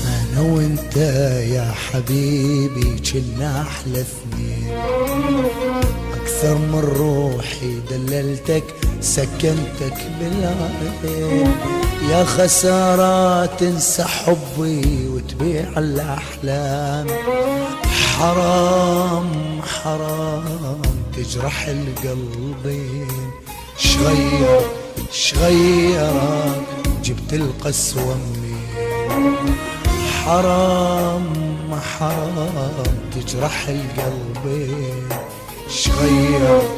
أنا وأنت يا حبيبي كنا أحلى اثنين، أكثر من روحي دللتك سكنتك بالعين. يا خسارة تنسى حبي وتبيع الأحلام، حرام حرام تجرح القلبين. شغيرك جبت القسوة منين؟ حرام حرام تجرح القلبين. شغيرك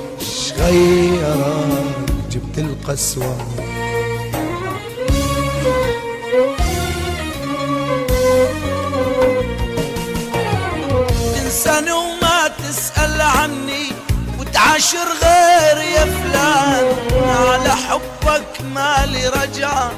جبت القسوة منين؟ تنساني وما تسأل عني وتعاشر غير يا فلان، على حبك مالي رجعة